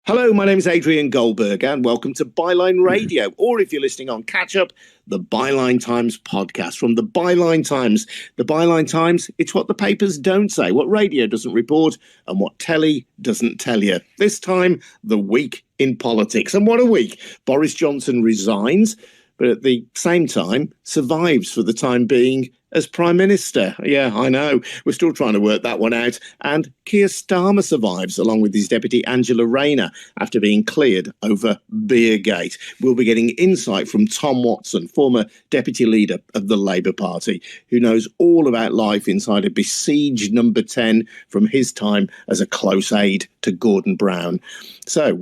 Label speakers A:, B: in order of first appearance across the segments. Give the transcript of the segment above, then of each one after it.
A: Hello, my name is Adrian Goldberg and welcome to Byline Radio, or if you're listening on Catch Up, the Byline Times podcast from the Byline Times. The Byline Times, it's what the papers don't say, what radio doesn't report, and what telly doesn't tell you. This time, the week in politics. And what a week. Boris Johnson resigns, but at the same time, survives for the time being as Prime Minister. Yeah, I know. We're still trying to work that one out. And Keir Starmer survives, along with his deputy Angela Rayner, after being cleared over Beergate. We'll be getting insight from Tom Watson, former deputy leader of the Labour Party, who knows all about life inside a besieged number 10 from his time as a close aide to Gordon Brown. So,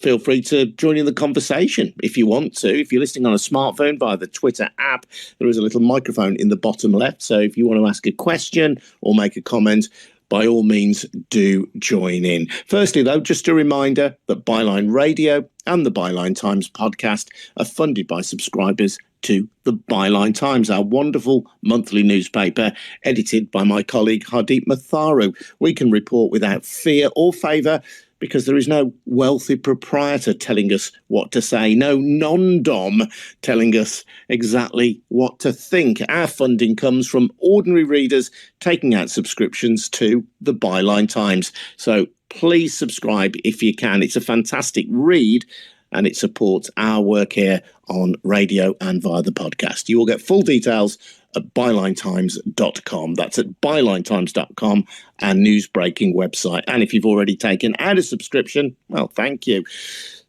A: feel free to join in the conversation if you want to. If you're listening on a smartphone via the Twitter app, there is a little microphone in the bottom left. So if you want to ask a question or make a comment, by all means, do join in. Firstly, though, just a reminder that Byline Radio and the Byline Times podcast are funded by subscribers to the Byline Times, our wonderful monthly newspaper, edited by my colleague Hardeep Matharu. We can report without fear or favour, because there is no wealthy proprietor telling us what to say, no non-dom telling us exactly what to think. Our funding comes from ordinary readers taking out subscriptions to the Byline Times. So please subscribe if you can. It's a fantastic read, and it supports our work here on radio and via the podcast. You will get full details at bylinetimes.com. That's at bylinetimes.com, our news-breaking website. And if you've already taken out a subscription, well, thank you.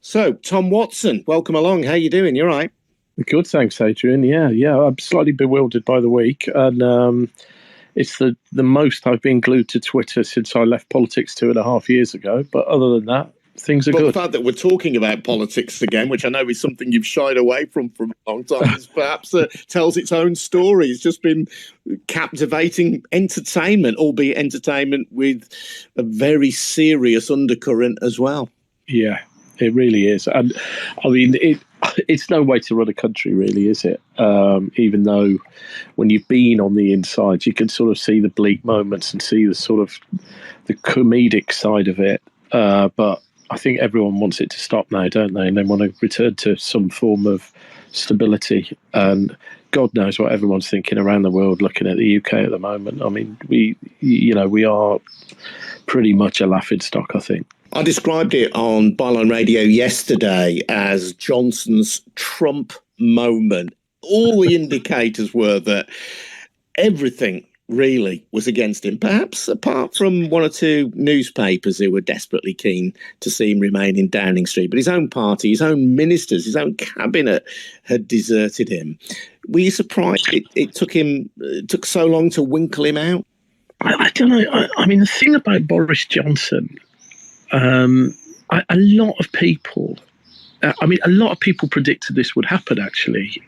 A: So, Tom Watson, welcome along. How you doing? You all right?
B: Good, thanks, Adrian. Yeah. I'm slightly bewildered by the week. And it's the most I've been glued to Twitter since I left politics 2.5 years ago. But other than that, things are good.
A: The fact that we're talking about politics again, which I know is something you've shied away from a long time, is perhaps tells its own story. It's just been captivating entertainment, albeit entertainment with a very serious undercurrent as well.
B: Yeah, it really is. And I mean, it's no way to run a country, really, is it? Even though when you've been on the inside, you can sort of see the bleak moments and see the sort of the comedic side of it. But I think everyone wants it to stop now, don't they? And they want to return to some form of stability. And God knows what everyone's thinking around the world, looking at the UK at the moment. I mean, we are pretty much a laughingstock, I think.
A: I described it on Byline Radio yesterday as Johnson's Trump moment. All the indicators were that everything really was against him, perhaps apart from one or two newspapers who were desperately keen to see him remain in Downing Street. But his own party, his own ministers, his own cabinet had deserted him. Were you surprised it took so long to winkle him out?
B: I don't know. I mean, the thing about Boris Johnson, a lot of people predicted this would happen, actually.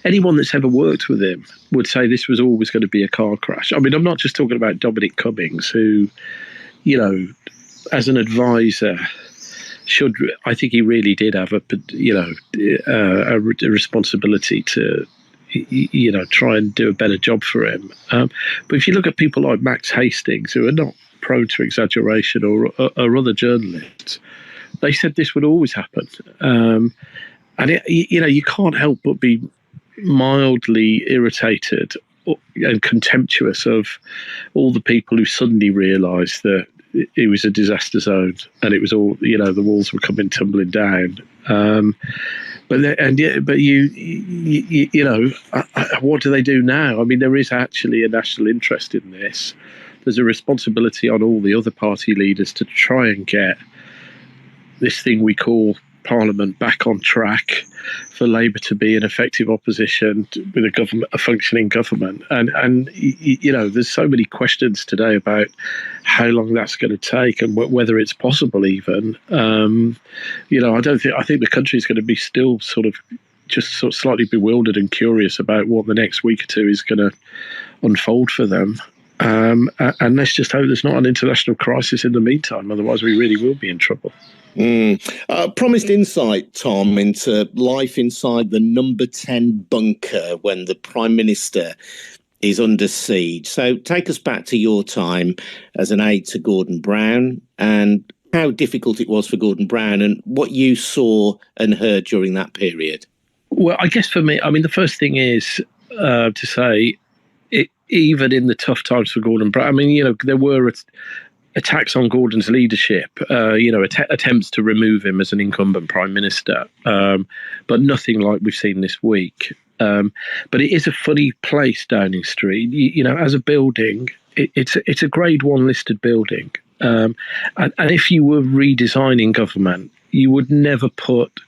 B: Anyone that's ever worked with him would say this was always going to be a car crash. I mean, I'm not just talking about Dominic Cummings, who, as an advisor, I think he really did have a responsibility to, try and do a better job for him. But if you look at people like Max Hastings, who are not prone to exaggeration, or other journalists, they said this would always happen. And you can't help but be mildly irritated and contemptuous of all the people who suddenly realised that it was a disaster zone and it was all, the walls were coming tumbling down. What do they do now? I mean, there is actually a national interest in this. There's a responsibility on all the other party leaders to try and get this thing we call Parliament back on track, for Labour to be an effective opposition with a functioning government. And there's so many questions today about how long that's going to take and whether it's possible even. I think the country's going to be still sort of slightly bewildered and curious about what the next week or two is going to unfold for them. And let's just hope there's not an international crisis in the meantime, otherwise we really will be in trouble.
A: Promised insight, Tom, into life inside the number 10 bunker when the Prime Minister is under siege. So take us back to your time as an aide to Gordon Brown and how difficult it was for Gordon Brown and what you saw and heard during that period?
B: Well, I guess for me, I mean, the first thing is to say, even in the tough times for Gordon Brown, I mean, there were attacks on Gordon's leadership, attempts to remove him as an incumbent prime minister, but nothing like we've seen this week. But it is a funny place, Downing Street. As a building, it's a Grade 1 listed building. And if you were redesigning government, you would never put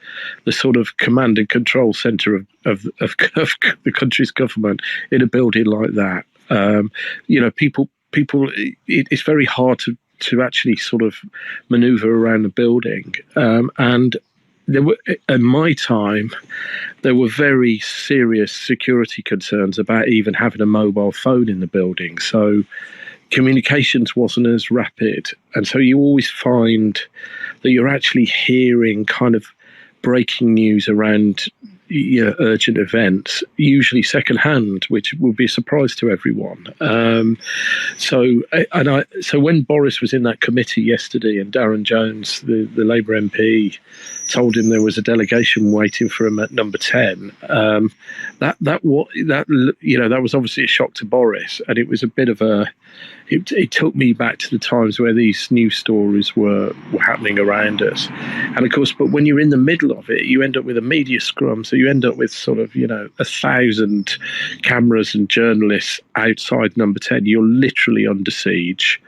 B: the sort of command and control centre of the country's government in a building like that. People. It's very hard to actually sort of manoeuvre around the building. And there were, in my time, there were very serious security concerns about even having a mobile phone in the building. So communications wasn't as rapid. And so you always find that you're actually hearing kind of breaking news around urgent events, usually secondhand, which will be a surprise to everyone. So when Boris was in that committee yesterday, and Darren Jones, the Labour MP, told him there was a delegation waiting for him at number 10, that was obviously a shock to Boris, and it was a bit of a. It took me back to the times where these news stories were happening around us. And of course, but when you're in the middle of it, you end up with a media scrum. So you end up with sort of, 1,000 cameras and journalists outside number 10. You're literally under siege.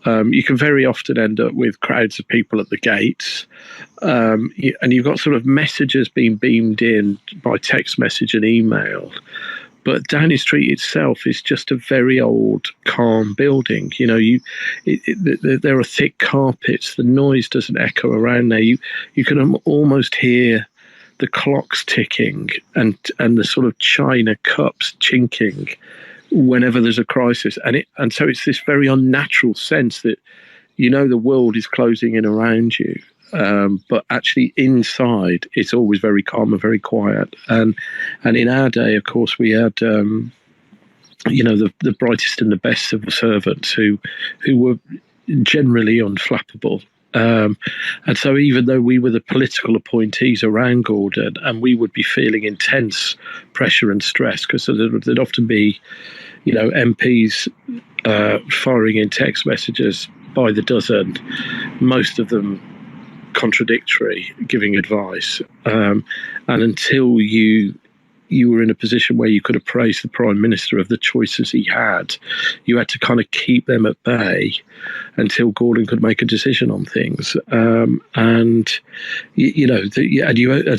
B: You can very often end up with crowds of people at the gates. And you've got sort of messages being beamed in by text message and email. But Downing Street itself is just a very old, calm building. There are thick carpets. The noise doesn't echo around there. You can almost hear the clocks ticking and the sort of china cups chinking whenever there's a crisis. And so it's this very unnatural sense that the world is closing in around you. But actually inside it's always very calm and very quiet. And in our day, of course, we had the brightest and the best civil servants who were generally unflappable. And so even though we were the political appointees around Gordon, and we would be feeling intense pressure and stress, because there'd often be MPs firing in text messages by the dozen, most of them contradictory, giving advice, and until you were in a position where you could appraise the Prime Minister of the choices he had, you had to kind of keep them at bay until Gordon could make a decision on things. And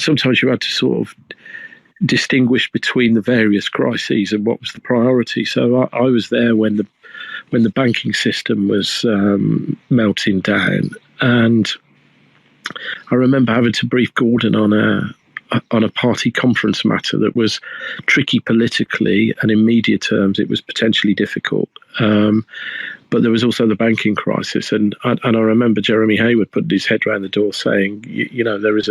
B: sometimes you had to sort of distinguish between the various crises and what was the priority. So I was there when the banking system was melting down, and I remember having to brief Gordon on a party conference matter that was tricky politically, and in media terms it was potentially difficult. But there was also the banking crisis, and I remember Jeremy Hayward putting his head around the door saying, there is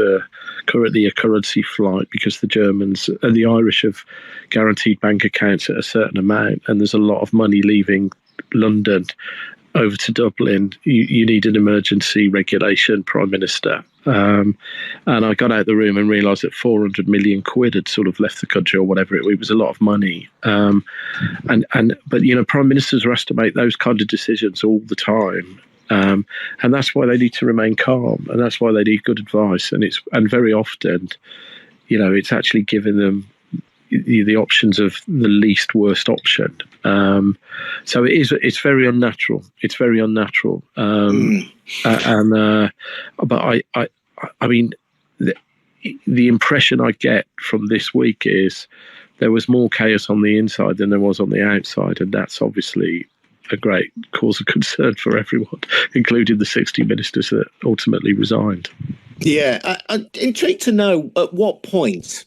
B: currently a currency flight because the Germans and the Irish have guaranteed bank accounts at a certain amount, and there's a lot of money leaving London over to Dublin. You need an emergency regulation prime minister. And I got out the room and realised that 400 million quid had sort of left the country, or whatever. It was a lot of money. But prime ministers are asked to make those kind of decisions all the time. And that's why they need to remain calm, and that's why they need good advice. And very often, it's actually giving them the options of the least worst option. So it's very unnatural. It's very unnatural. But I mean, the impression I get from this week is there was more chaos on the inside than there was on the outside, and that's obviously a great cause of concern for everyone, including the 60 ministers that ultimately resigned.
A: Yeah, I'm intrigued to know at what point,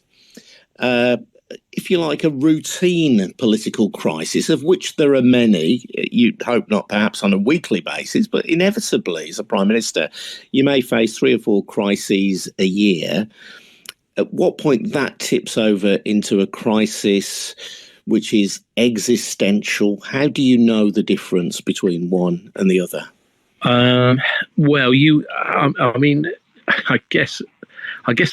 A: if you like, a routine political crisis, of which there are many, you'd hope not perhaps on a weekly basis, but inevitably as a Prime Minister, you may face 3 or 4 crises a year. At what point that tips over into a crisis which is existential? How do you know the difference between one and the other?
B: Well, I mean, I guess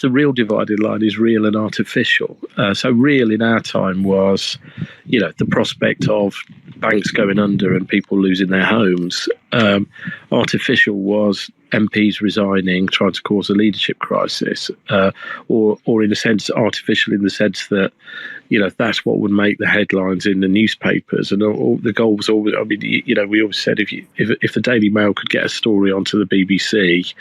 B: the real dividing line is real and artificial. So real in our time was, the prospect of banks going under and people losing their homes. Artificial was MPs resigning, trying to cause a leadership crisis, or in a sense, artificial in the sense that, that's what would make the headlines in the newspapers. And all the goal was always, I mean, we always said if the Daily Mail could get a story onto the BBC,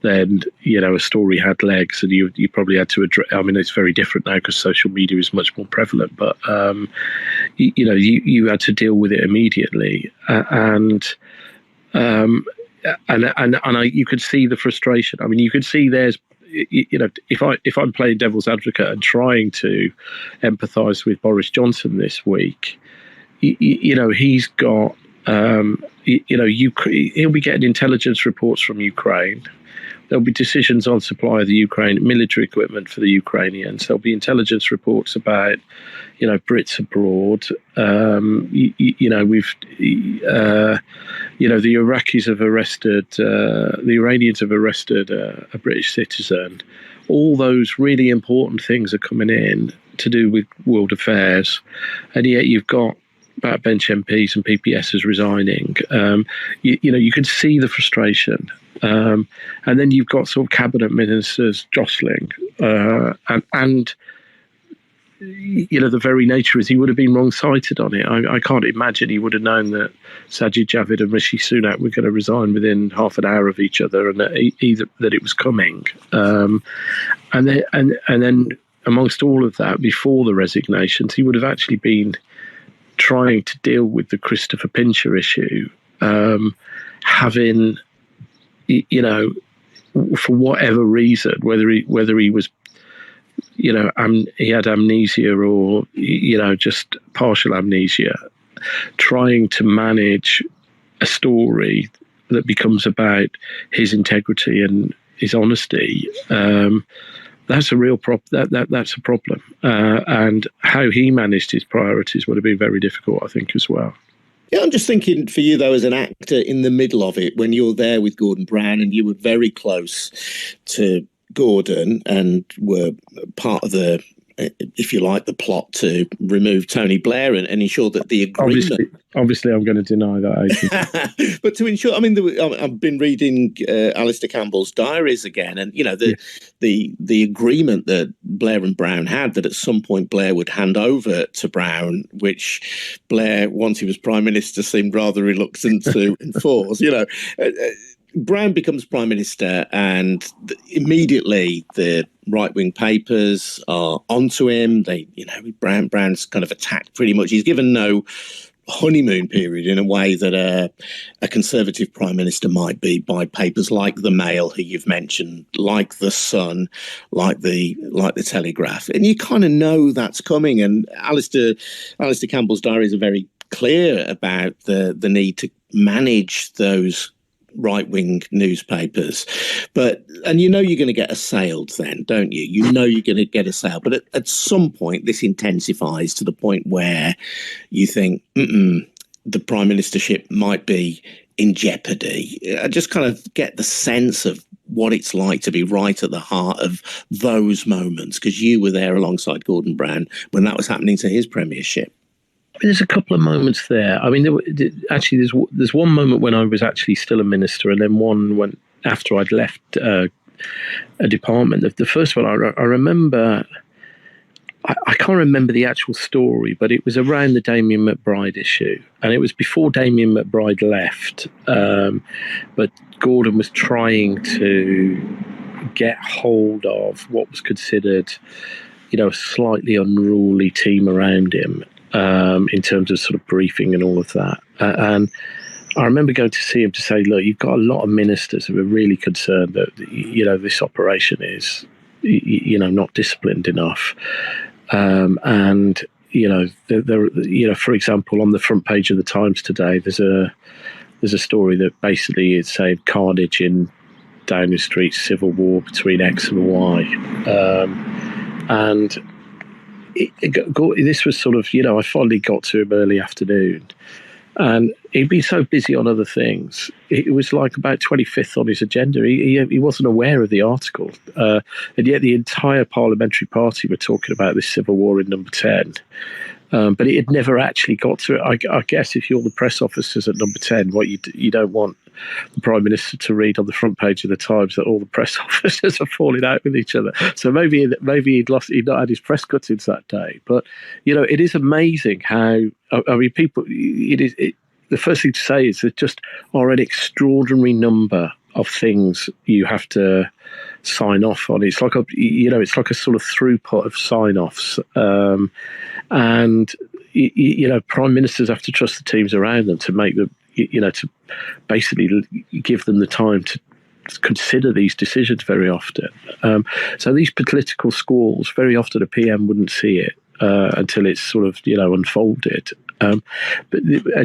B: then, a story had legs, and you probably had to address. I mean, it's very different now because social media is much more prevalent, but, you had to deal with it immediately. You could see the frustration. I mean, you could see there's, if I'm playing devil's advocate and trying to empathise with Boris Johnson this week, he's got, he'll be getting intelligence reports from Ukraine. There'll be decisions on supply of the Ukraine military equipment for the Ukrainians. There'll be intelligence reports about, Brits abroad. The Iraqis have arrested, the Iranians have arrested a British citizen. All those really important things are coming in to do with world affairs, and yet you've got backbench MPs and PPSs resigning. You can see the frustration. And then you've got sort of cabinet ministers jostling, and the very nature is he would have been wrong-sighted on it. I can't imagine he would have known that Sajid Javid and Rishi Sunak were going to resign within half an hour of each other, and that it was coming. And then amongst all of that, before the resignations, he would have actually been trying to deal with the Christopher Pincher issue, having, for whatever reason, whether he was, he had amnesia or, just partial amnesia, trying to manage a story that becomes about his integrity and his honesty. That's a real that's a problem. And how he managed his priorities would have been very difficult, I think, as well.
A: Yeah, I'm just thinking for you, though, as an actor in the middle of it, when you're there with Gordon Brown and you were very close to Gordon and were part of the, if you like, the plot to remove Tony Blair and ensure that the agreement...
B: Obviously, I'm going to deny that.
A: But to ensure, I mean, I've been reading Alistair Campbell's diaries again, and the agreement that Blair and Brown had, that at some point Blair would hand over to Brown, which Blair, once he was Prime Minister, seemed rather reluctant to enforce. Brown becomes Prime Minister, and immediately the right-wing papers are onto him. Brown's kind of attacked pretty much. He's given no honeymoon period in a way that a Conservative Prime Minister might be by papers like the Mail, who you've mentioned, like the Sun, like the Telegraph, and you kind of know that's coming. And Alistair Campbell's diaries are very clear about the need to manage those right-wing newspapers, and you're going to get assailed then, don't you? You're going to get assailed, but at some point this intensifies to the point where you think the prime ministership might be in jeopardy. I just kind of get the sense of what it's like to be right at the heart of those moments, because you were there alongside Gordon when that was happening to his premiership.
B: There's a couple of moments there. I mean, there's one moment when I was actually still a minister, and then one when after I'd left a department. The first one I remember, I can't remember the actual story, but it was around the Damien McBride issue, and it was before Damien McBride left. But Gordon was trying to get hold of what was considered, a slightly unruly team around him. In terms of sort of briefing and all of that. And I remember going to see him to say, look, you've got a lot of ministers who are really concerned that, this operation is, not disciplined enough. And, for example, on the front page of the Times today, there's a story that basically is saying carnage in Downing Street, civil war between X and Y. This was sort of, I finally got to him early afternoon, And he'd been so busy on other things. It was like about 25th on his agenda. He wasn't aware of the article. And yet the entire parliamentary party were talking about this civil war in Number 10. But it had never actually got to it. I guess if you're the press officers at Number 10, what you don't want the Prime Minister to read on the front page of the Times that all the press officers are falling out with each other. So maybe he'd not had his press cuttings that day. But it is amazing how people. The first thing to say is there just are an extraordinary number of things you have to sign off on. It's like a sort of throughput of sign-offs, and prime ministers have to trust the teams around them to make them, to basically give them the time to consider these decisions very often. So these political squalls, very often a PM wouldn't see it until it's sort of unfolded. And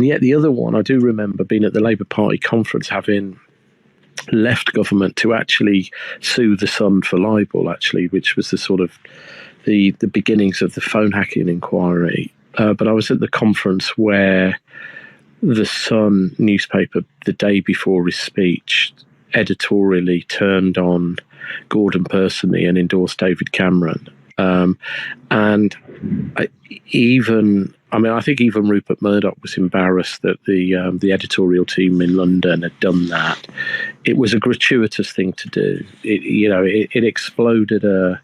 B: yet the other one, I do remember being at the Labour Party conference, having left government to actually sue the Sun for libel, which was the sort of the beginnings of the phone hacking inquiry. But I was at the conference where the Sun newspaper, the day before his speech, editorially turned on Gordon personally and endorsed David Cameron. And I think even Rupert Murdoch was embarrassed that the editorial team in London had done that. It was a gratuitous thing to do. It exploded a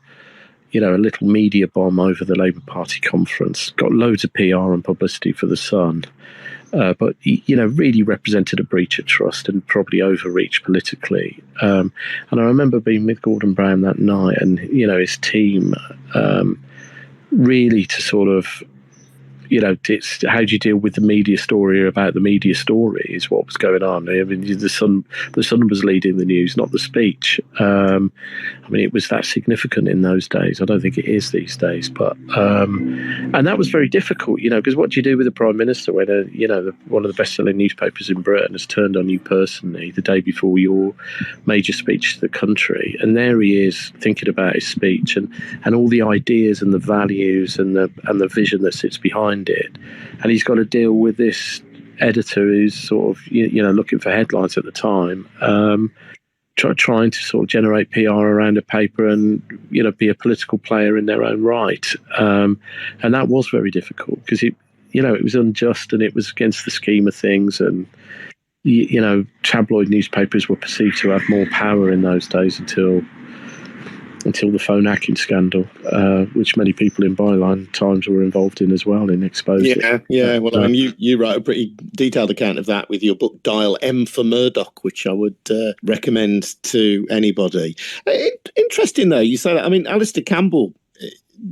B: little media bomb over the Labour Party conference. Got loads of PR and publicity for the Sun, but really represented a breach of trust and probably overreach politically. And I remember being with Gordon Brown that night, and his team really to sort of. It's how do you deal with the media story about the media story is what was going on. I mean, the Sun was leading the news, not the speech. It was that significant in those days. I don't think it is these days, but and that was very difficult, because what do you do with the Prime Minister when one of the best-selling newspapers in Britain has turned on you personally the day before your major speech to the country, and there he is thinking about his speech and all the ideas and the values and the vision that sits behind it, and he's got to deal with this editor who's sort of looking for headlines at the time, trying to sort of generate PR around a paper and be a political player in their own right, and that was very difficult because it was unjust and it was against the scheme of things, and tabloid newspapers were perceived to have more power in those days until the phone hacking scandal, which many people in Byline Times were involved in as well, in exposing.
A: Yeah. Well, you write a pretty detailed account of that with your book Dial M for Murdoch, which I would recommend to anybody. Interesting, though, you say that. I mean, Alistair Campbell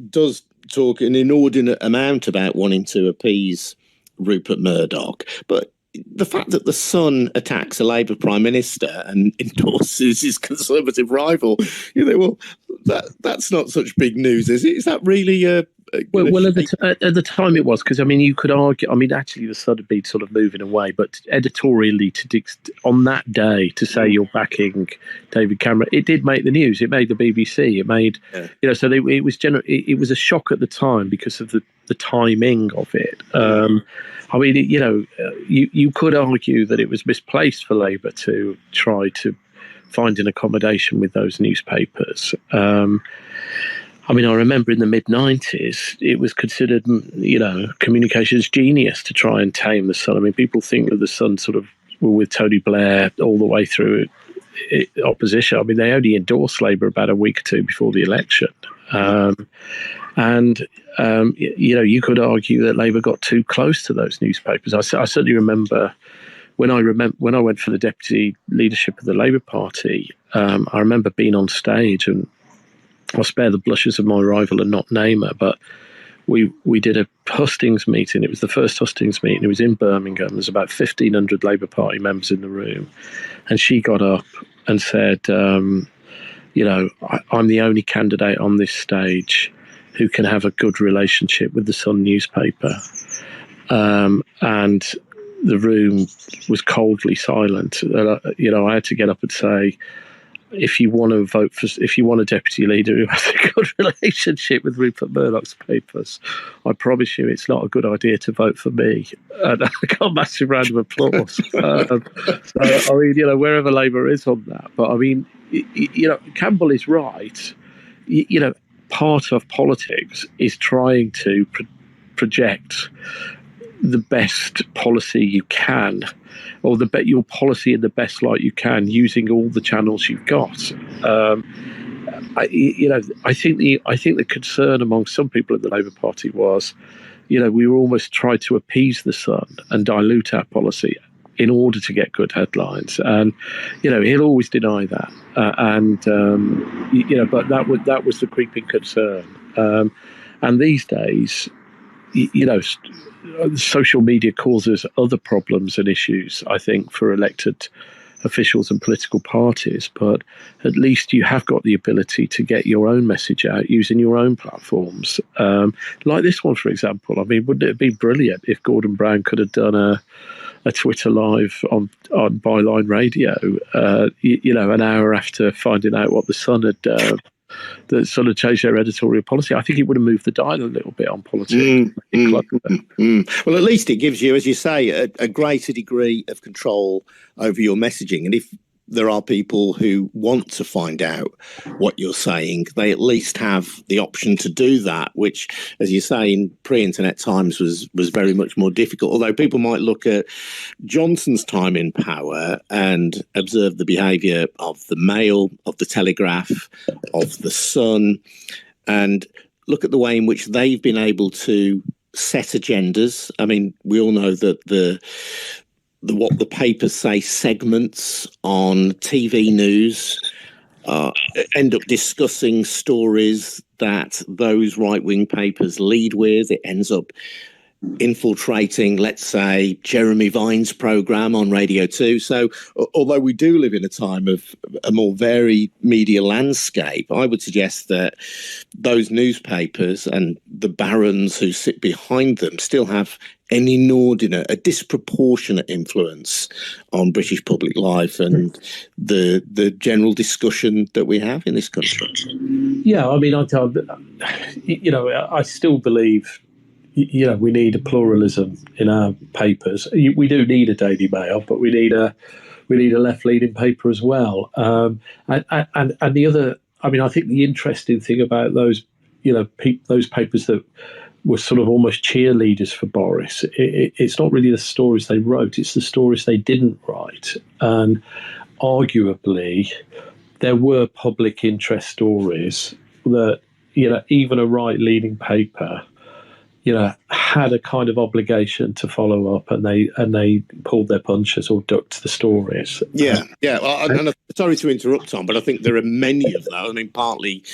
A: does talk an inordinate amount about wanting to appease Rupert Murdoch, but the fact that the Sun attacks a Labour Prime Minister and endorses his Conservative rival, that's not such big news, is it? Is that really at the time it was, because you could argue. Actually, the Sun had been sort of moving away, but editorially, on that day, to say you're backing David Cameron, it did make the news. It made the BBC. It made so it was it was a shock at the time because of the timing of it. You could argue that it was misplaced for Labour to try to find an accommodation with those newspapers. I remember in the mid-90s, it was considered, communications genius to try and tame the Sun. People think that the Sun sort of were with Tony Blair all the way through opposition. They only endorsed Labour about a week or two before the election. You could argue that Labour got too close to those newspapers. I certainly remember when I went for the deputy leadership of the Labour Party. I remember being on stage, and I'll spare the blushes of my rival and not name her, but we did a hustings meeting. It was the first hustings meeting. It was in Birmingham. There's about 1,500 Labour Party members in the room, and she got up and said, I'm the only candidate on this stage who can have a good relationship with the Sun newspaper. And the room was coldly silent. I had to get up and say,
B: if you want to vote for, if you want a deputy leader who has a good relationship with Rupert Murdoch's papers, I promise you it's not a good idea to vote for me. And I got a massive round of applause. So, I mean, you know, wherever Labour is on that. But I mean, you know, Campbell is right. You know, part of politics is trying to project the best policy you can, or your policy in the best light you can, using all the channels you've got. I think the concern among some people in the Labour Party was, you know, we were almost trying to appease the Sun and dilute our policy in order to get good headlines. And, you know, he'll always deny that. You know, but that was the creeping concern. And these days, you know, social media causes other problems and issues, I think, for elected officials and political parties, but at least you have got the ability to get your own message out using your own platforms. Like this one, for example. I mean, wouldn't it have been brilliant if Gordon Brown could have done a Twitter live on Byline Radio, you know, an hour after finding out what the Sun had that sort of changed their editorial policy? I think it would have moved the dial a little bit on politics.
A: Well, at least it gives you, as you say, a greater degree of control over your messaging. And if there are people who want to find out what you're saying, they at least have the option to do that, which, as you say, in pre-internet times was very much more difficult. Although people might look at Johnson's time in power and observe the behaviour of the Mail, of the Telegraph, of the Sun, and look at the way in which they've been able to set agendas. I mean, we all know that what the papers say segments on TV news end up discussing stories that those right-wing papers lead with. It ends up infiltrating, let's say, Jeremy Vine's programme on Radio 2. So although we do live in a time of a more varied media landscape, I would suggest that those newspapers and the barons who sit behind them still have an inordinate, a disproportionate influence on British public life and the general discussion that we have in this country.
B: Yeah, I mean, I still believe, you know, we need a pluralism in our papers. We do need a Daily Mail, but we need a left-leaning paper as well. And the other, I mean, I think the interesting thing about those, you know, those papers that were sort of almost cheerleaders for Boris, it's not really the stories they wrote, it's the stories they didn't write. And arguably, there were public interest stories that, you know, even a right-leaning paper, you know, had a kind of obligation to follow up, and they pulled their punches or ducked the stories.
A: Yeah. Well, and sorry to interrupt, Tom, but I think there are many of those. I mean, partly,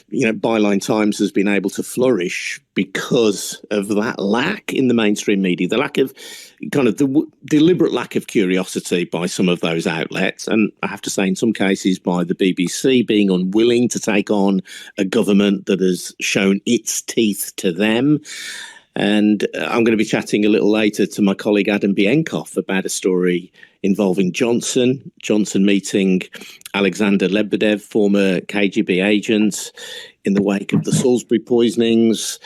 A: you know, Byline Times has been able to flourish because of that lack in the mainstream media, the lack of kind of the deliberate lack of curiosity by some of those outlets. And I have to say, in some cases, by the BBC being unwilling to take on a government that has shown its teeth to them. And I'm going to be chatting a little later to my colleague Adam Bienkov about a story involving Johnson meeting Alexander Lebedev, former KGB agent, in the wake of the Salisbury poisonings,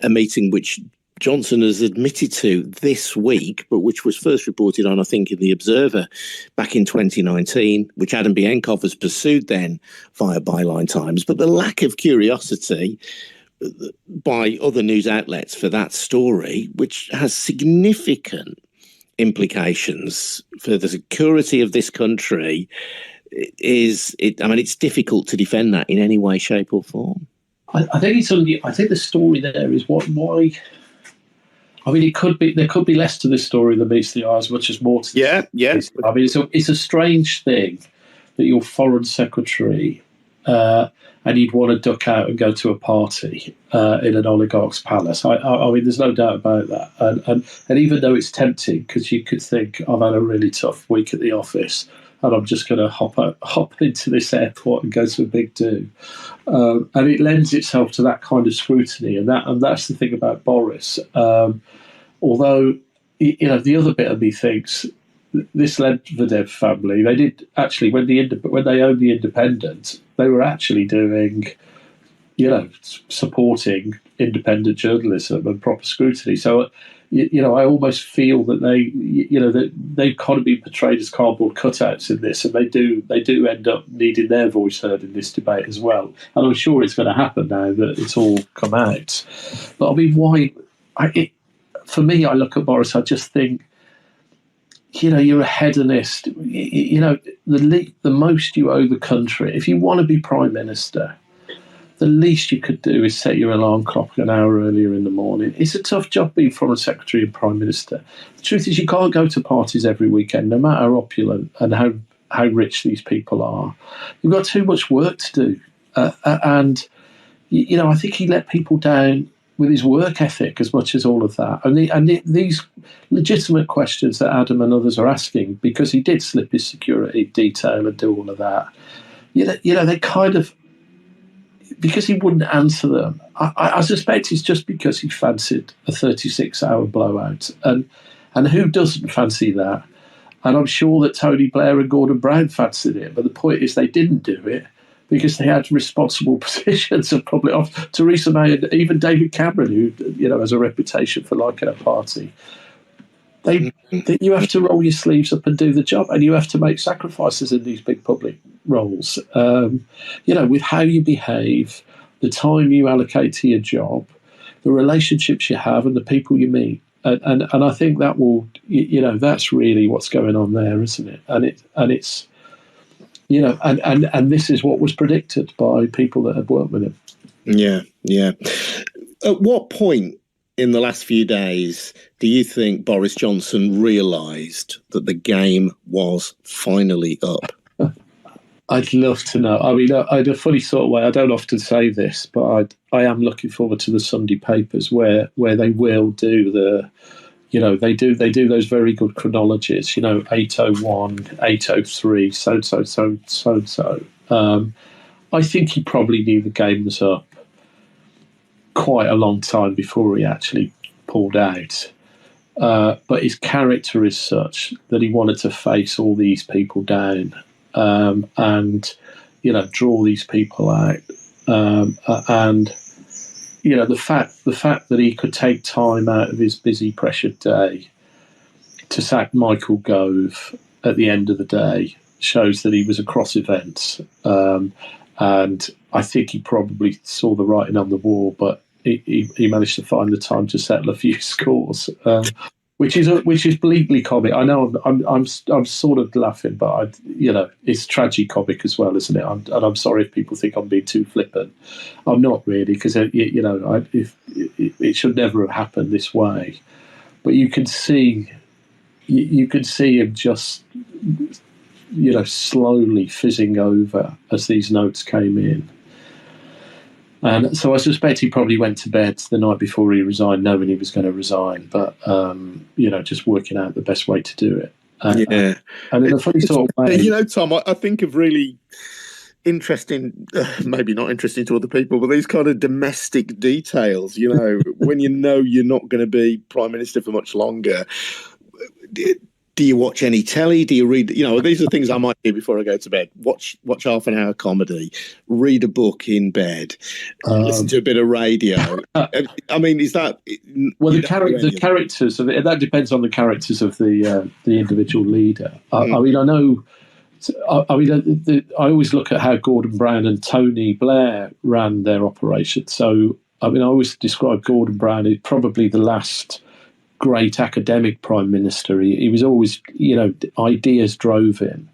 A: a meeting which Johnson has admitted to this week, but which was first reported on, I think, in The Observer back in 2019, which Adam Bienkov has pursued then via Byline Times. But the lack of curiosity by other news outlets for that story, which has significant implications for the security of this country, it's difficult to defend that in any way, shape, or form.
B: I think the story there is why. I mean, there could be less to this story than meets the eye, as much as more to this.
A: Yeah.
B: I mean, it's a strange thing that your foreign secretary and you'd want to duck out and go to a party in an oligarch's palace. I mean, there's no doubt about that. And even though it's tempting, because you could think, I've had a really tough week at the office, and I'm just going to hop into this airport and go to a big do. And it lends itself to that kind of scrutiny. And that's the thing about Boris. Although, you know, the other bit of me thinks, this Medvedev family, they did actually, when they owned the Independent, they were actually doing, supporting independent journalism and proper scrutiny. So, I almost feel that they've kind of been portrayed as cardboard cutouts in this, and they do end up needing their voice heard in this debate as well. And I'm sure it's going to happen now that it's all come out. But I mean, for me, I look at Boris, I just think, you're a hedonist. The most you owe the country, if you want to be Prime Minister, the least you could do is set your alarm clock an hour earlier in the morning. It's a tough job being Foreign Secretary and Prime Minister. The truth is, you can't go to parties every weekend, no matter how opulent and how rich these people are. You've got too much work to do. And I think he let people down with his work ethic as much as all of that. And these legitimate questions that Adam and others are asking, because he did slip his security detail and do all of that, they kind of, because he wouldn't answer them, I suspect it's just because he fancied a 36-hour blowout. And who doesn't fancy that? And I'm sure that Tony Blair and Gordon Brown fancied it. But the point is they didn't do it because they had responsible positions, and probably off Theresa May and even David Cameron, who has a reputation for liking a party. You have to roll your sleeves up and do the job, and you have to make sacrifices in these big public roles. With how you behave, the time you allocate to your job, the relationships you have, and the people you meet. And I think that will, that's really what's going on there, isn't it? And it's, and this is what was predicted by people that had worked with him.
A: Yeah. At what point in the last few days do you think Boris Johnson realised that the game was finally up?
B: I'd love to know. I mean, in a funny sort of way, I don't often say this, but I am looking forward to the Sunday papers where they will do they do those very good chronologies, 801, 803, so. I think he probably knew the game was up quite a long time before he actually pulled out. But his character is such that he wanted to face all these people down. And draw these people out, and the fact that he could take time out of his busy, pressured day to sack Michael Gove at the end of the day shows that he was across events, and I think he probably saw the writing on the wall, but he managed to find the time to settle a few scores. Which is bleakly comic. I know I'm sort of laughing, but it's tragicomic as well, isn't it? I'm sorry if people think I'm being too flippant. I'm not really, because it should never have happened this way. But you can see him just slowly fizzing over as these notes came in. And so I suspect he probably went to bed the night before he resigned, knowing he was going to resign, but, just working out the best way to do it. And in a funny sort of way...
A: Tom, I think of really interesting, maybe not interesting to other people, but these kind of domestic details, when you're not going to be Prime Minister for much longer. Do you watch any telly? Do you read? These are things I might do before I go to bed. Watch half an hour comedy, read a book in bed, listen to a bit of radio. I mean, is that
B: the characters of it? That depends on the characters of the individual leader. I mean, I know. I always look at how Gordon Brown and Tony Blair ran their operation. So, I mean, I always describe Gordon Brown as probably the last great academic prime minister. He was always, ideas drove him.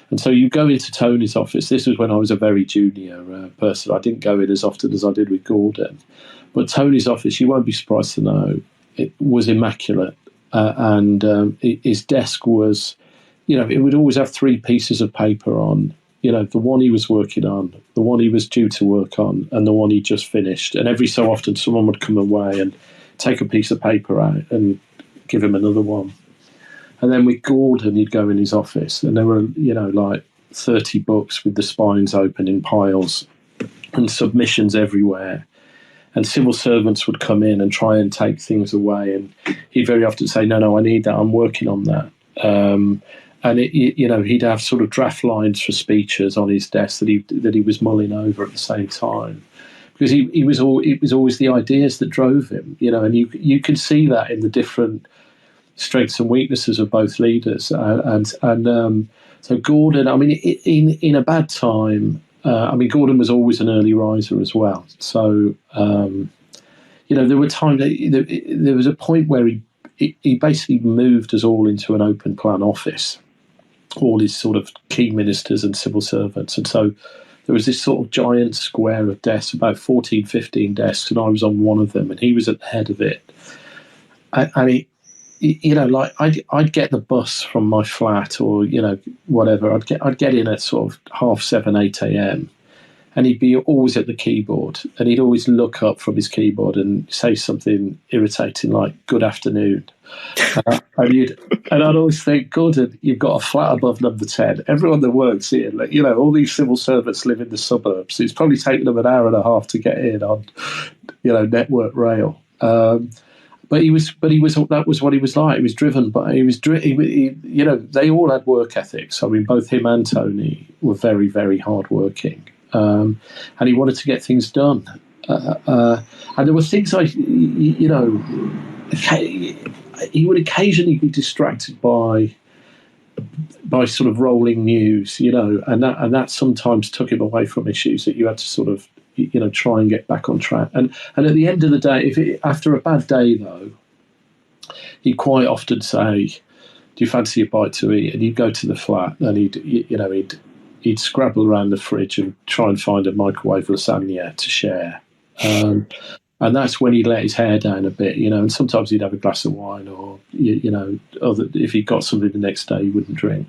B: And so you go into Tony's office. This was when I was a very junior person. I didn't go in as often as I did with Gordon. But Tony's office, you won't be surprised to know, it was immaculate. And his desk was, it would always have three pieces of paper on, the one he was working on, the one he was due to work on, and the one he just finished. And every so often someone would come away and take a piece of paper out and give him another one. And then with Gordon, he'd go in his office and there were, 30 books with the spines open in piles and submissions everywhere. And civil servants would come in and try and take things away. And he'd very often say, no, I need that. I'm working on that. And he'd have sort of draft lines for speeches on his desk that he was mulling over at the same time, because it was always the ideas that drove him, and you can see that in the different strengths and weaknesses of both leaders, so Gordon, I mean, in a bad time, Gordon was always an early riser as well, so there were times there was a point where he basically moved us all into an open plan office, all his sort of key ministers and civil servants. And so there was this sort of giant square of desks, about 14, 15 desks, and I was on one of them, and he was at the head of it. And I'd get the bus from my flat, or whatever. I'd get in at sort of 7:30, 8 a.m. and he'd be always at the keyboard, and he'd always look up from his keyboard and say something irritating like "Good afternoon," and I'd always think, "Gordon, you've got a flat above number 10. Everyone that works here, all these civil servants live in the suburbs. It's probably taken them an hour and a half to get in on, Network Rail." But that was what he was like. He was driven by, they all had work ethics. I mean, both him and Tony were very, very hardworking. And he wanted to get things done. And there were things he would occasionally be distracted by sort of rolling news, and that sometimes took him away from issues that you had to sort of, try and get back on track. And at the end of the day, after a bad day though, he'd quite often say, "Do you fancy a bite to eat?" And he'd go to the flat, and he'd scrabble around the fridge and try and find a microwave lasagna to share. And that's when he'd let his hair down a bit, and sometimes he'd have a glass of wine, or, if he got something the next day, he wouldn't drink.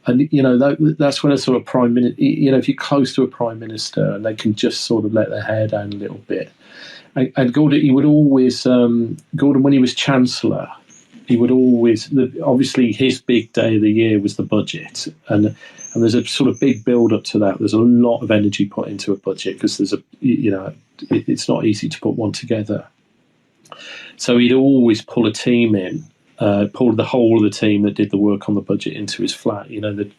B: That's when a sort of prime minister, if you're close to a prime minister and they can just sort of let their hair down a little bit. And Gordon, he would always, when he was Chancellor, he would always, obviously his big day of the year was the budget. And there's a sort of big build up to that. There's a lot of energy put into a budget because it's not easy to put one together. So he'd always pull a team in, pull the whole of the team that did the work on the budget into his flat, the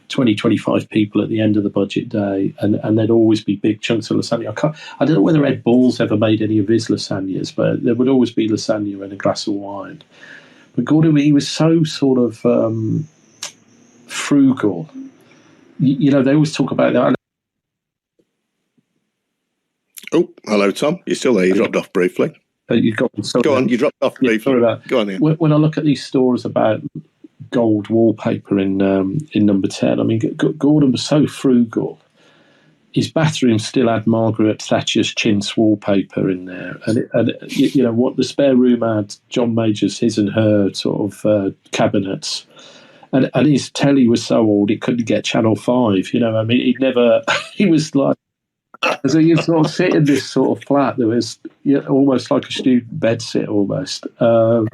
B: 20, 25 people at the end of the budget day, and there'd always be big chunks of lasagna. I don't know whether Ed Balls ever made any of his lasagnas, but there would always be lasagna and a glass of wine. But Gordon, he was so sort of frugal. They always talk about that.
A: Oh, hello, Tom. You're still there. You dropped off briefly. Go on, you dropped off briefly. Go on, Ian.
B: When I look at these stories about gold wallpaper in number 10, I mean, Gordon was so frugal. His bathroom still had Margaret Thatcher's chintz wallpaper in there, and what the spare room had John Major's his and her sort of cabinets, and his telly was so old it couldn't get Channel 5. He was like. So you sort of sit in this sort of flat that was almost like a student bedsit almost.
A: I'm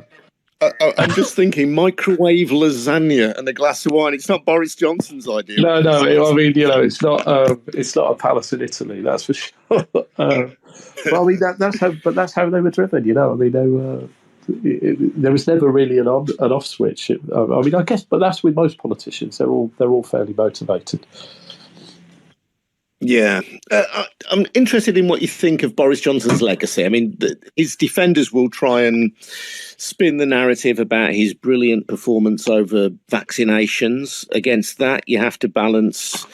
A: just thinking microwave lasagna and a glass of wine. It's not Boris Johnson's idea.
B: No. I mean, it's not a palace in Italy, that's for sure. But I mean, that's how they were driven. I mean, they were. There was never really an off switch. I mean, I guess, but that's with most politicians. They're all fairly motivated.
A: Yeah. I'm interested in what you think of Boris Johnson's legacy. I mean, his defenders will try and spin the narrative about his brilliant performance over vaccinations. Against that, you have to balance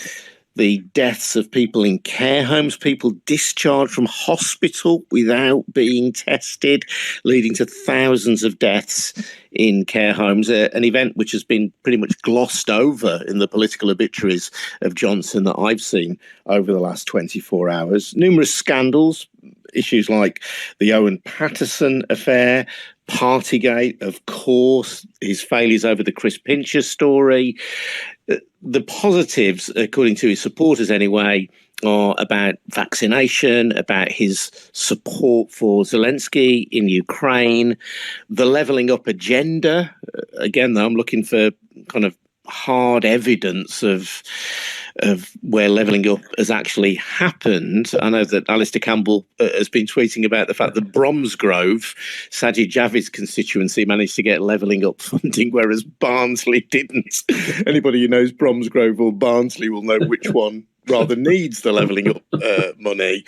A: the deaths of people in care homes, people discharged from hospital without being tested, leading to thousands of deaths in care homes, an event which has been pretty much glossed over in the political obituaries of Johnson that I've seen over the last 24 hours. Numerous scandals, issues like the Owen Paterson affair, Partygate, of course, his failures over the Chris Pincher story. The positives, according to his supporters anyway, are about vaccination, about his support for Zelensky in Ukraine, the levelling up agenda. Again, though, I'm looking for kind of hard evidence of where levelling up has actually happened. I know that Alistair Campbell has been tweeting about the fact that Bromsgrove, Sajid Javid's constituency, managed to get levelling up funding, whereas Barnsley didn't. Anybody who knows Bromsgrove or Barnsley will know which one rather needs the levelling up money.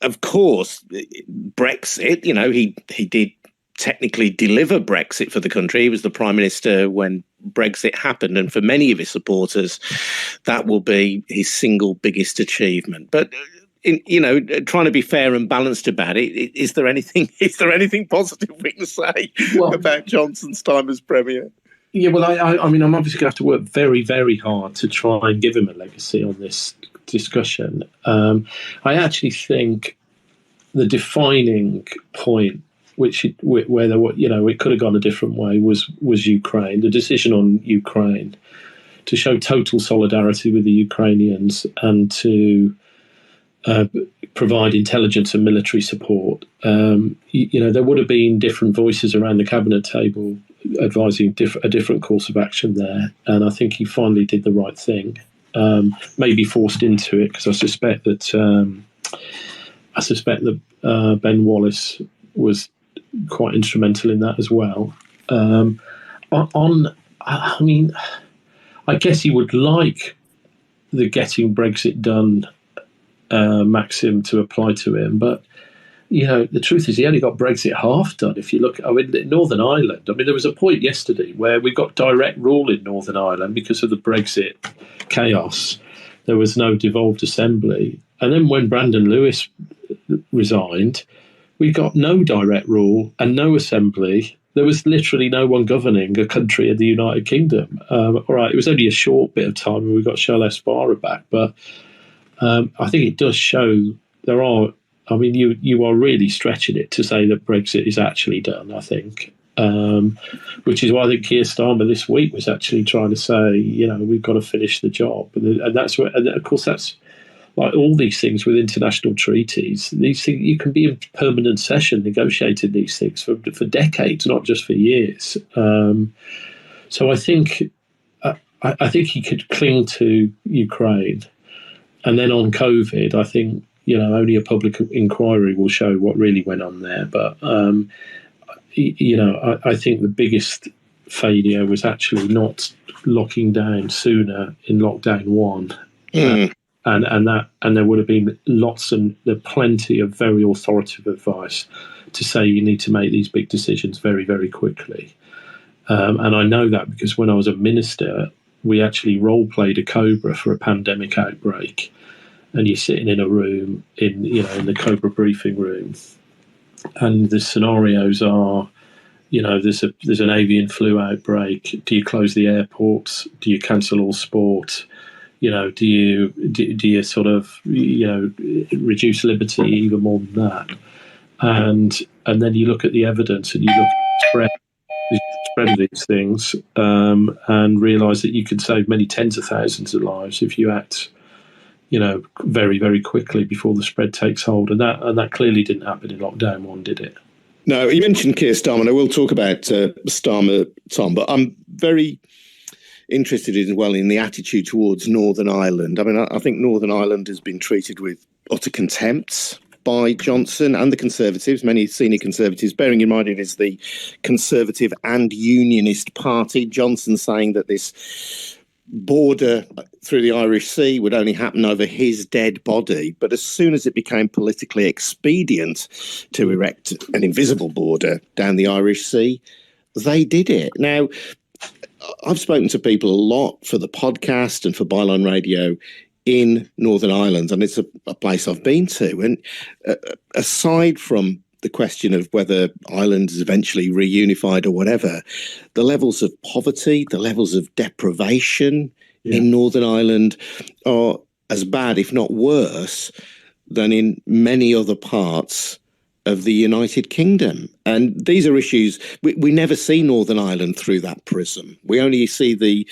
A: Of course, Brexit, he did technically deliver Brexit for the country. He was the Prime Minister when Brexit happened, and for many of his supporters, that will be his single biggest achievement. But trying to be fair and balanced about it, is there anything positive we can say about Johnson's time as Premier?
B: Yeah, well, I mean, I'm obviously going to have to work very, very hard to try and give him a legacy on this discussion. I actually think the defining point, where there were, it could have gone a different way, was Ukraine. The decision on Ukraine to show total solidarity with the Ukrainians and to provide intelligence and military support. There would have been different voices around the cabinet table advising a different course of action there, and I think he finally did the right thing. Maybe forced into it, because I suspect that Ben Wallace was quite instrumental in that as well. I guess he would like the getting Brexit done maxim to apply to him, but the truth is he only got Brexit half done. If you look, in Northern Ireland, there was a point yesterday where we got direct rule in Northern Ireland because of the Brexit chaos. There was no devolved assembly, and then when Brandon Lewis resigned, we got no direct rule and no assembly. There was literally no one governing a country in the United Kingdom. All right, it was only a short bit of time when we got Charles Farah back, but I think it does show there are. You are really stretching it to say that Brexit is actually done, I think, which is why I think Keir Starmer this week was actually trying to say, we've got to finish the job. And that's where, and of course, that's like all these things with international treaties. These things, you can be in permanent session negotiating these things for decades, not just for years. So I think he could cling to Ukraine. And then on COVID, I think, only a public inquiry will show what really went on there. But, I think the biggest failure was actually not locking down sooner in lockdown one. And there would have been plenty of very authoritative advice to say you need to make these big decisions very, very quickly. And I know that because when I was a minister, we actually role-played a COBRA for a pandemic outbreak. And you're sitting in a room in the COBRA briefing room, and the scenarios are, there's an avian flu outbreak. Do you close the airports? Do you cancel all sport? Do you sort of reduce liberty even more than that? And then you look at the evidence and you look at the spread of these things, and realise that you could save many tens of thousands of lives if you act very, very quickly before the spread takes hold. And that clearly didn't happen in lockdown one, did it?
A: No, you mentioned Keir Starmer, and I will talk about Starmer, Tom, but I'm very interested as well in the attitude towards Northern Ireland. I think Northern Ireland has been treated with utter contempt by Johnson and the Conservatives, many senior Conservatives, bearing in mind it is the Conservative and Unionist Party. Johnson saying that this border through the Irish Sea would only happen over his dead body. But as soon as it became politically expedient to erect an invisible border down the Irish Sea, they did it. Now, I've spoken to people a lot for the podcast and for Byline Radio in Northern Ireland, and it's a place I've been to. And aside from the question of whether Ireland is eventually reunified or whatever, the levels of poverty, the levels of deprivation in Northern Ireland are as bad, if not worse, than in many other parts of the United Kingdom. And these are issues, we never see Northern Ireland through that prism. We only see the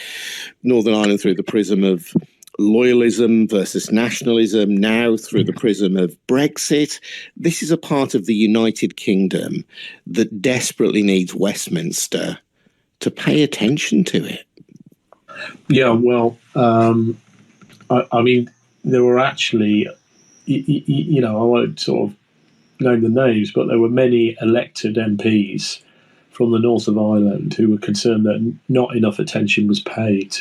A: Northern Ireland through the prism of loyalism versus nationalism, now through the prism of Brexit. This is a part of the United Kingdom that desperately needs Westminster to pay attention to it.
B: Yeah, well, I mean, there were actually, I won't sort of name the names, but there were many elected MPs from the north of Ireland who were concerned that not enough attention was paid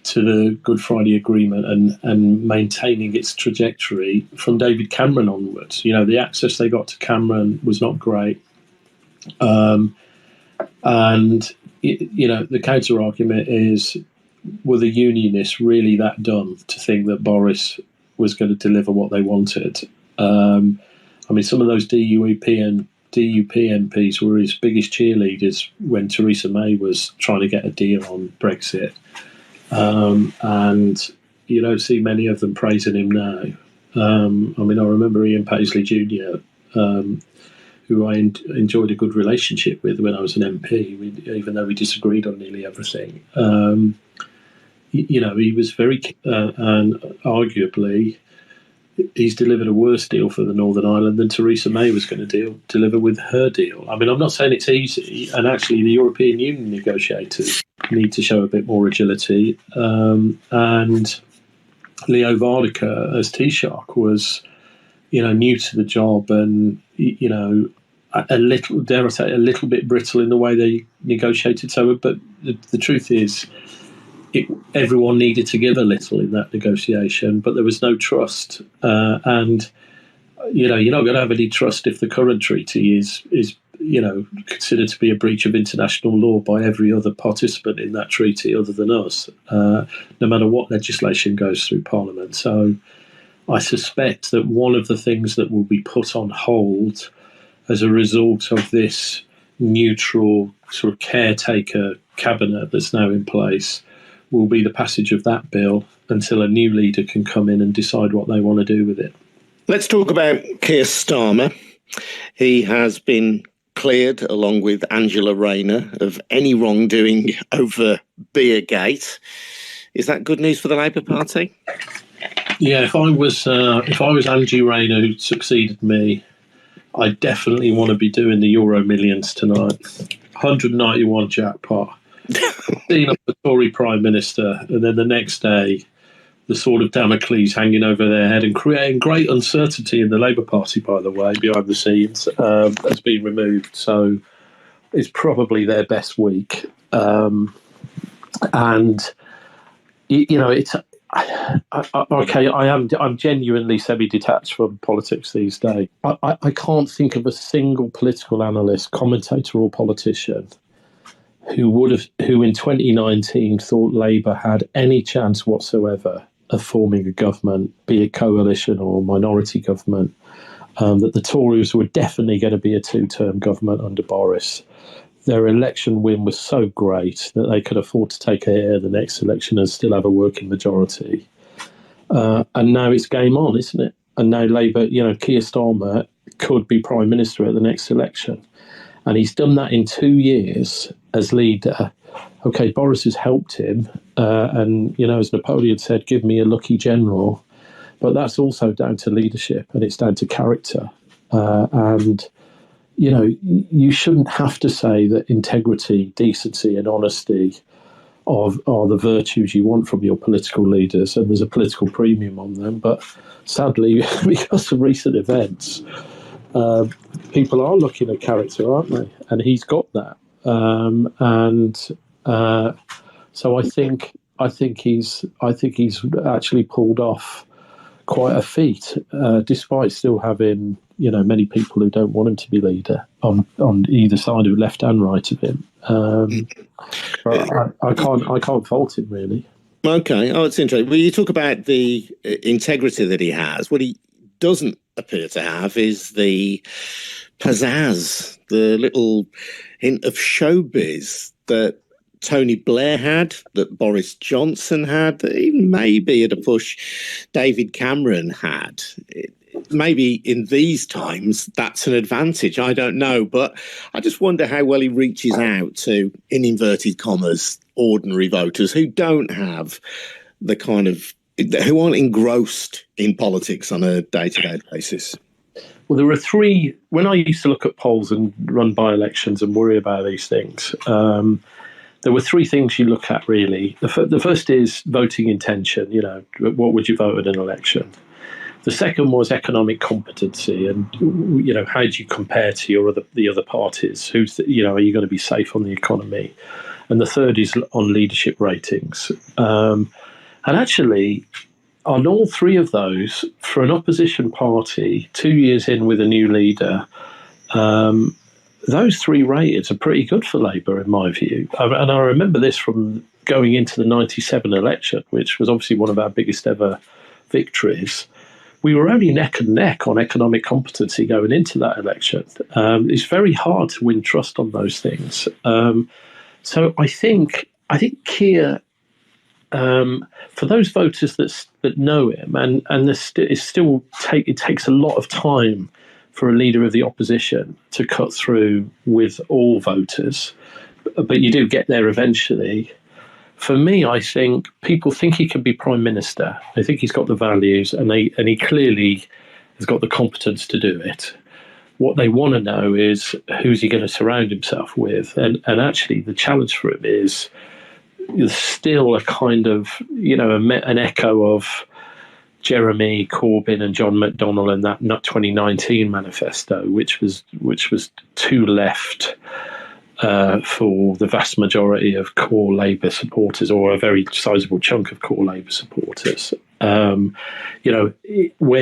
B: to the Good Friday Agreement and maintaining its trajectory from David Cameron onwards. The access they got to Cameron was not great. And the counter argument is, were the unionists really that dumb to think that Boris was going to deliver what they wanted? Some of those DUP MPs were his biggest cheerleaders when Theresa May was trying to get a deal on Brexit. And you don't see many of them praising him now. I remember Ian Paisley Jr., who I enjoyed a good relationship with when I was an MP, even though we disagreed on nearly everything. He was very, and arguably, he's delivered a worse deal for the Northern Ireland than Theresa May was going to deliver with her deal. I'm not saying it's easy, and actually the European Union negotiators need to show a bit more agility. And Leo Varadkar as Taoiseach was, new to the job and, a little, dare I say, a little bit brittle in the way they negotiated. But the truth is, everyone needed to give a little in that negotiation, but there was no trust. And you're not going to have any trust if the current treaty is considered to be a breach of international law by every other participant in that treaty other than us, no matter what legislation goes through Parliament. So I suspect that one of the things that will be put on hold as a result of this neutral sort of caretaker cabinet that's now in place will be the passage of that bill until a new leader can come in and decide what they want to do with it.
A: Let's talk about Keir Starmer. He has been cleared, along with Angela Rayner, of any wrongdoing over Beergate. Is that good news for the Labour Party?
B: Yeah, if I was Angie Rayner who succeeded me, I definitely want to be doing the Euro Millions tonight. 191 jackpot. Being up the Tory Prime Minister, and then the next day, the sword of Damocles hanging over their head and creating great uncertainty in the Labour Party, by the way, behind the scenes, has been removed. So it's probably their best week. And, it's... I'm genuinely semi-detached from politics these days. I can't think of a single political analyst, commentator, or politician who in 2019 thought Labour had any chance whatsoever of forming a government, be it coalition or minority government, that the Tories were definitely going to be a two-term government under Boris. Their election win was so great that they could afford to take a hit at the next election and still have a working majority. And now it's game on, isn't it? And now Labour, Keir Starmer could be Prime Minister at the next election. And he's done that in 2 years as leader. Okay, Boris has helped him. And, as Napoleon said, give me a lucky general. But that's also down to leadership and it's down to character. You shouldn't have to say that integrity, decency and honesty are the virtues you want from your political leaders, and there's a political premium on them. But sadly, because of recent events, people are looking at character, aren't they? And he's got that. So I think he's actually pulled off quite a feat, despite still having many people who don't want him to be leader on either side of left and right of him. But I can't fault him really.
A: Okay, it's interesting. Well, you talk about the integrity that he has. What he doesn't appear to have is the pizzazz, the little hint of showbiz that Tony Blair had, that Boris Johnson had, that even maybe at a push David Cameron had. Maybe in these times that's an advantage, I don't know, but I just wonder how well he reaches out to, in inverted commas, ordinary voters who don't have the kind of, who aren't engrossed in politics on a day-to-day basis.
B: Well, there are three, when I used to look at polls and run by-elections and worry about these things, there were three things you look at, really. The first is voting intention. What would you vote at an election? The second was economic competency, and how do you compare to the other parties? Are you going to be safe on the economy? And the third is on leadership ratings. And actually, on all three of those, for an opposition party, 2 years in with a new leader, those three ratings are pretty good for Labour, in my view. And I remember this from going into the 97 election, which was obviously one of our biggest ever victories. We were only neck and neck on economic competency going into that election. It's very hard to win trust on those things. So I think Keir, for those voters that know him, and it takes a lot of time for a leader of the opposition to cut through with all voters, but you do get there eventually. For me, I think people think he can be prime minister. They think he's got the values, and he clearly has got the competence to do it. What they want to know is who's he going to surround himself with, and actually the challenge for him is still a kind of an echo of Jeremy Corbyn and John McDonnell and that 2019 manifesto, which was too left for the vast majority of core Labour supporters, or a very sizable chunk of core Labour supporters. Where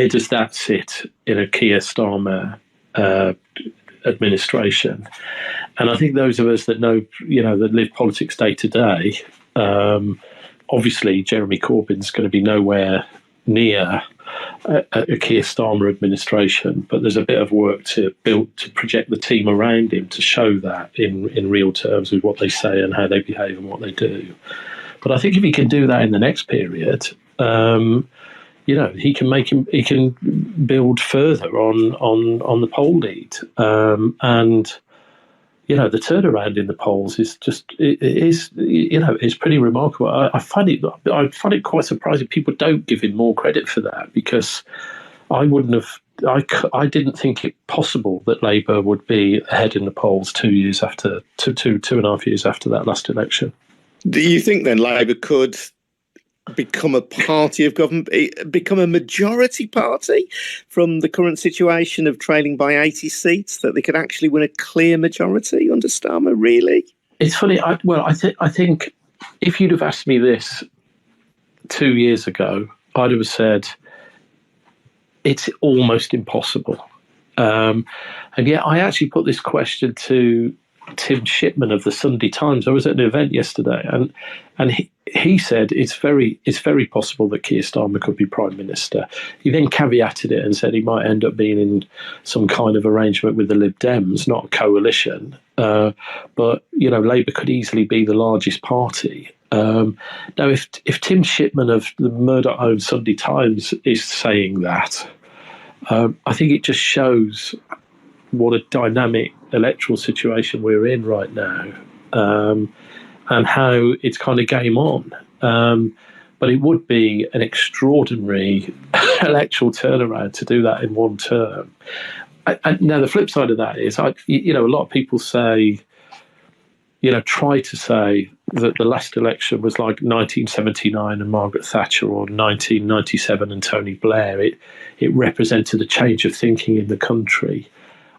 B: does that sit in a Keir Starmer administration? And I think those of us that know, that live politics day to day, obviously Jeremy Corbyn's going to be nowhere near a Keir Starmer administration, but there's a bit of work to project the team around him to show that in real terms with what they say and how they behave and what they do. But I think if he can do that in the next period, he can build further on the poll lead, and the turnaround in the polls is it's pretty remarkable. I find it quite surprising people don't give him more credit for that, because I didn't think it possible that Labour would be ahead in the polls 2 years after two and a half years after that last election.
A: Do you think then Labour could become a party of government, become a majority party from the current situation of trailing by 80 seats, that they could actually win a clear majority under Starmer, really?
B: It's funny. I think if you'd have asked me this 2 years ago, I'd have said it's almost impossible. And yet I actually put this question to Tim Shipman of the Sunday Times. I was at an event yesterday, and he said it's very possible that Keir Starmer could be Prime Minister. He then caveated it and said he might end up being in some kind of arrangement with the Lib Dems, not a coalition. But Labour could easily be the largest party. Now, if Tim Shipman of the Murdoch-owned Sunday Times is saying that, I think it just shows what a dynamic electoral situation we're in right now, and how it's kind of game on. But it would be an extraordinary electoral turnaround to do that in one term. Now, the flip side of that is, a lot of people say, try to say that the last election was like 1979 and Margaret Thatcher, or 1997 and Tony Blair. It represented a change of thinking in the country.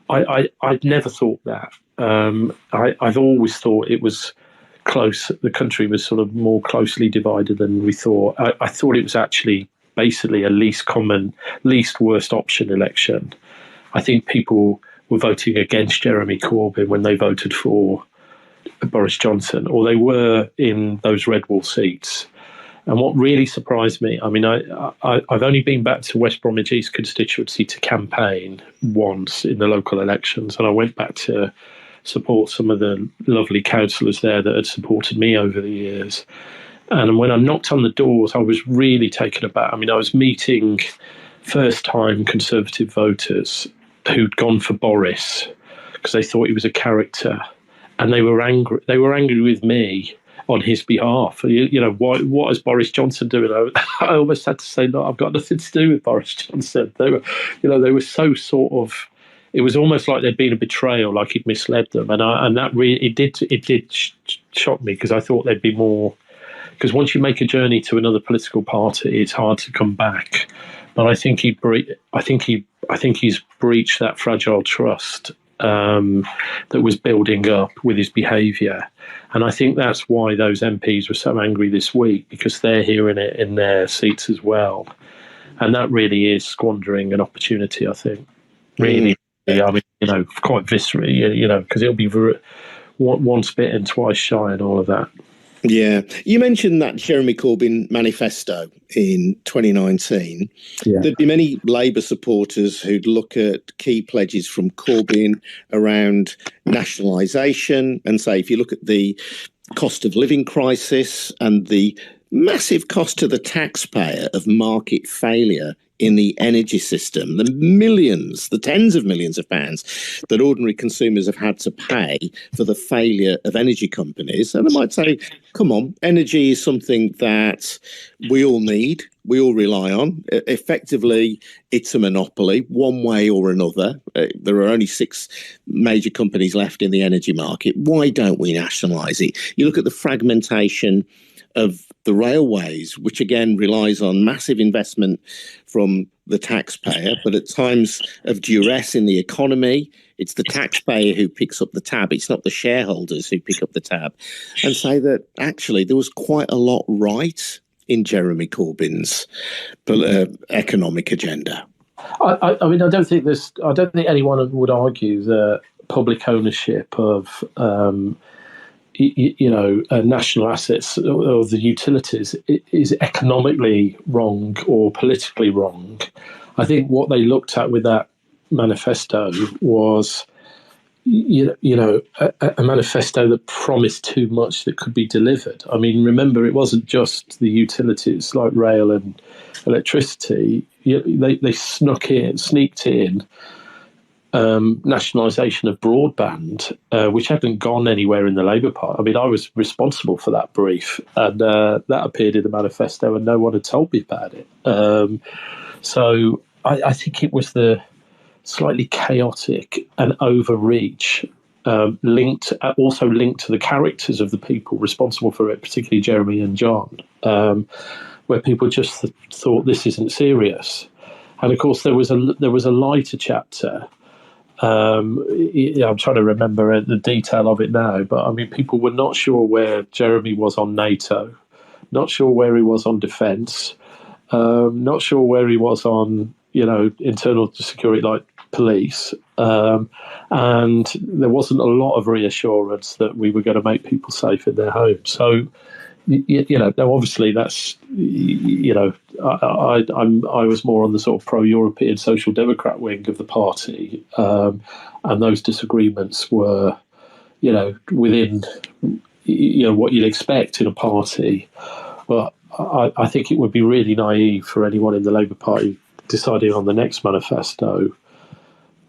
B: I'd never thought that. I've always thought it was close. The country was sort of more closely divided than we thought. I thought it was actually basically a least worst option election. I think people were voting against Jeremy Corbyn when they voted for Boris Johnson, or they were in those red wall seats. And what really surprised me, I've only been back to West Bromwich East constituency to campaign once in the local elections, and I went back to support some of the lovely councillors there that had supported me over the years. And when I knocked on the doors, I was really taken aback. I was meeting first-time Conservative voters who'd gone for Boris because they thought he was a character, and they were angry. They were angry with me on his behalf. What is Boris Johnson doing? I almost had to say, no, I've got nothing to do with Boris Johnson. They were so sort of it was almost like there'd been a betrayal, like he'd misled them, and that really it did shock me, because I thought there'd be more. Because once you make a journey to another political party, it's hard to come back. But I think he's breached that fragile trust that was building up with his behaviour, and I think that's why those MPs were so angry this week, because they're hearing it in their seats as well, and that really is squandering an opportunity. I think, really, I mean, quite viscerally, because it'll be once bitten, twice shy, and all of that.
A: Yeah. You mentioned that Jeremy Corbyn manifesto in 2019. Yeah. There'd be many Labour supporters who'd look at key pledges from Corbyn around nationalisation and say, if you look at the cost of living crisis and the massive cost to the taxpayer of market failure in the energy system, the millions, the tens of millions of pounds that ordinary consumers have had to pay for the failure of energy companies. And I might say, come on, energy is something that we all need, we all rely on. Effectively, it's a monopoly, one way or another. There are only 6 major companies left in the energy market. Why don't we nationalise it? You look at the fragmentation of the railways, which again relies on massive investment from the taxpayer, but at times of duress in the economy, it's the taxpayer who picks up the tab. It's not the shareholders who pick up the tab. And say that actually there was quite a lot right in Jeremy Corbyn's economic agenda.
B: I mean, I don't think anyone would argue that public ownership of national assets or the utilities is economically wrong or politically wrong. I think what they looked at with that manifesto was, a manifesto that promised too much that could be delivered. I mean, remember, it wasn't just the utilities like rail and electricity. They sneaked in nationalisation of broadband, which hadn't gone anywhere in the Labour Party. I mean, I was responsible for that brief, and that appeared in the manifesto, and no one had told me about it. So I think it was the slightly chaotic and overreach, linked to the characters of the people responsible for it, particularly Jeremy and John, where people just thought this isn't serious. And of course, there was a lighter chapter. I'm trying to remember the detail of it now, but I mean, people were not sure where Jeremy was on NATO, not sure where he was on defence, not sure where he was on, internal security like police, and there wasn't a lot of reassurance that we were going to make people safe in their homes. So, now obviously that's, I was more on the sort of pro-European Social Democrat wing of the party, and those disagreements were, within, what you'd expect in a party. But I think it would be really naive for anyone in the Labour Party deciding on the next manifesto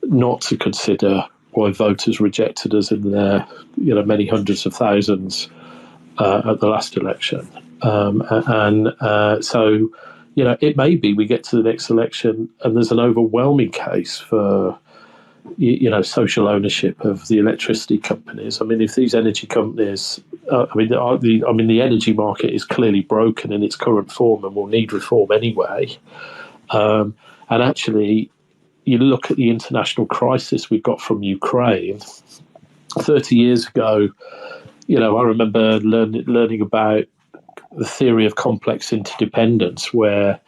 B: not to consider why voters rejected us in their, many hundreds of thousands at the last election. So, it may be we get to the next election and there's an overwhelming case for, social ownership of the electricity companies. I mean, if these energy companies, the energy market is clearly broken in its current form and will need reform anyway. And actually, you look at the international crisis we've got from Ukraine. 30 years ago, I remember learning about the theory of complex interdependence, where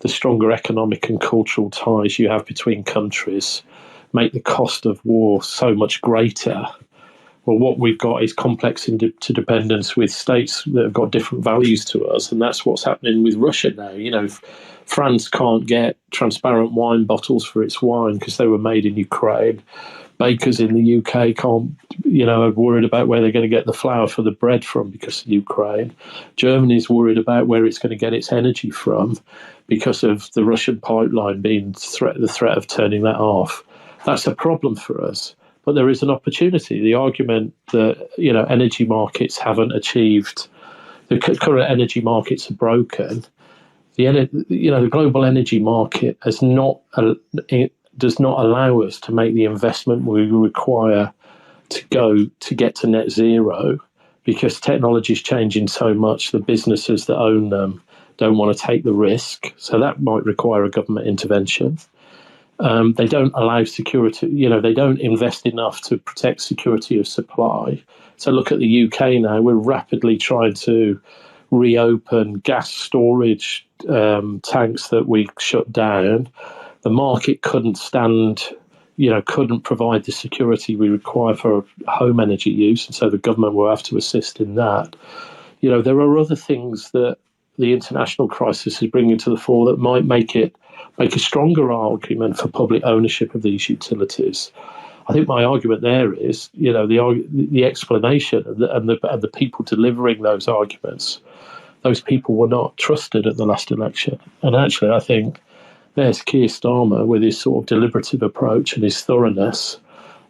B: the stronger economic and cultural ties you have between countries make the cost of war so much greater. Well, what we've got is complex interdependence with states that have got different values to us, and that's what's happening with Russia now. France can't get transparent wine bottles for its wine because they were made in Ukraine. Bakers in the UK can't, are worried about where they're going to get the flour for the bread from because of Ukraine. Germany's worried about where it's going to get its energy from because of the Russian pipeline being the threat of turning that off. That's a problem for us. But there is an opportunity. The argument that, energy markets haven't achieved, the current energy markets are broken. The global energy market has not does not allow us to make the investment we require to get to net zero, because technology is changing so much. The businesses that own them don't want to take the risk, so that might require a government intervention. They don't allow security, they don't invest enough to protect security of supply. So look at the UK now, we're rapidly trying to reopen gas storage tanks that we shut down. The market couldn't provide the security we require for home energy use, and so the government will have to assist in that. There are other things that the international crisis is bringing to the fore that might make a stronger argument for public ownership of these utilities. I think my argument there is, the explanation and the people delivering those arguments, those people were not trusted at the last election. And actually, I think there's Keir Starmer with his sort of deliberative approach and his thoroughness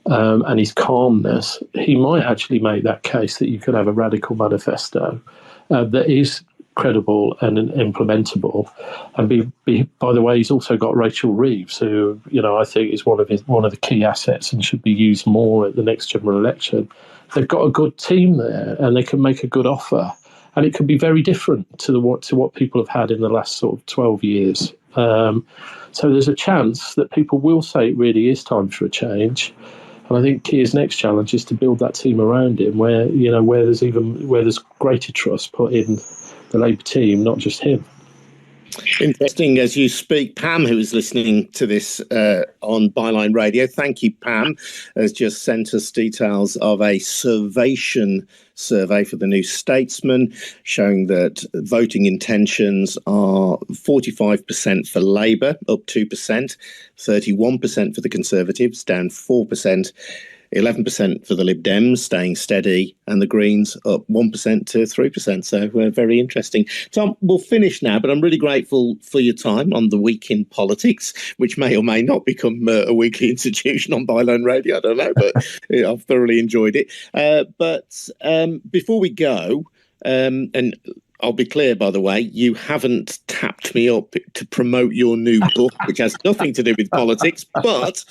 B: and his calmness. He might actually make that case that you could have a radical manifesto that is credible and implementable. And by the way, he's also got Rachel Reeves, who I think is one of the key assets and should be used more at the next general election. They've got a good team there, and they can make a good offer, and it can be very different to what people have had in the last sort of 12 years. So there's a chance that people will say it really is time for a change. And I think Keir's next challenge is to build that team around him, where there's greater trust put in the Labour team, not just him.
A: Interesting as you speak. Pam, who is listening to this on Byline Radio, thank you, Pam, has just sent us details of a Survation survey for the New Statesman showing that voting intentions are 45% for Labour, up 2%, 31% for the Conservatives, down 4%, 11% for the Lib Dems, staying steady, and the Greens up 1% to 3%. So very interesting. Tom, we'll finish now, but I'm really grateful for your time on the Week in Politics, which may or may not become a weekly institution on Byline Radio. I don't know, but I've thoroughly enjoyed it. But before we go, and I'll be clear, by the way, you haven't tapped me up to promote your new book, which has nothing to do with politics. But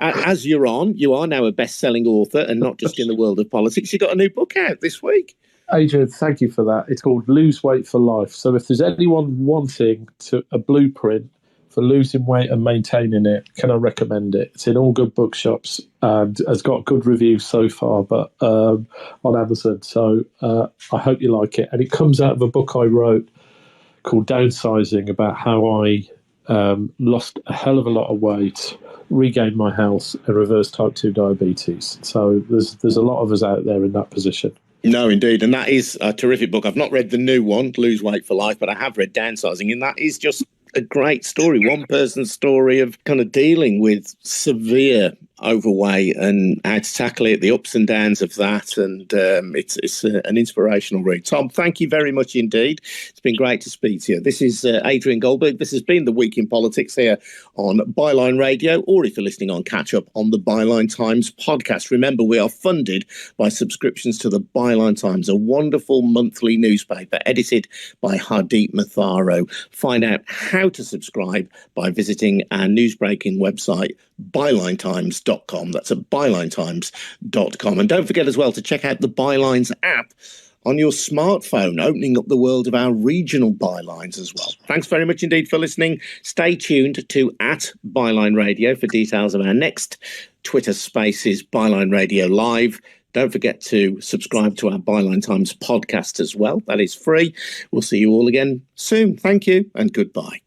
A: as you are now a best-selling author, and not just in the world of politics. You've got a new book out this week.
B: Adrian, thank you for that. It's called Lose Weight for Life. So if there's anyone wanting a blueprint for losing weight and maintaining it, can I recommend it? It's in all good bookshops and has got good reviews so far, but on Amazon. So I hope you like it. And it comes out of a book I wrote called Downsizing, about how I lost a hell of a lot of weight, regained my health, and reversed type 2 diabetes. So there's a lot of us out there in that position.
A: No, indeed. And that is a terrific book. I've not read the new one, Lose Weight for Life, but I have read Downsizing, and that is just a great story. One person's story of kind of dealing with severe overweight and how to tackle it, the ups and downs of that. And it's an inspirational read. Tom, thank you very much indeed. It's been great to speak to you. This is Adrian Goldberg. This has been the Week in Politics here on Byline Radio, or if you're listening on Catch Up on the Byline Times podcast. Remember, we are funded by subscriptions to the Byline Times, a wonderful monthly newspaper edited by Hardeep Matharo. Find out how to subscribe by visiting our newsbreaking website, bylinetimes.com. That's at bylinetimes.com. And don't forget as well to check out the Bylines app on your smartphone, opening up the world of our regional bylines as well. Thanks very much indeed for listening. Stay tuned to @Byline Radio for details of our next Twitter Spaces Byline Radio Live. Don't forget to subscribe to our Byline Times podcast as well. That is free. We'll see you all again soon. Thank you and goodbye.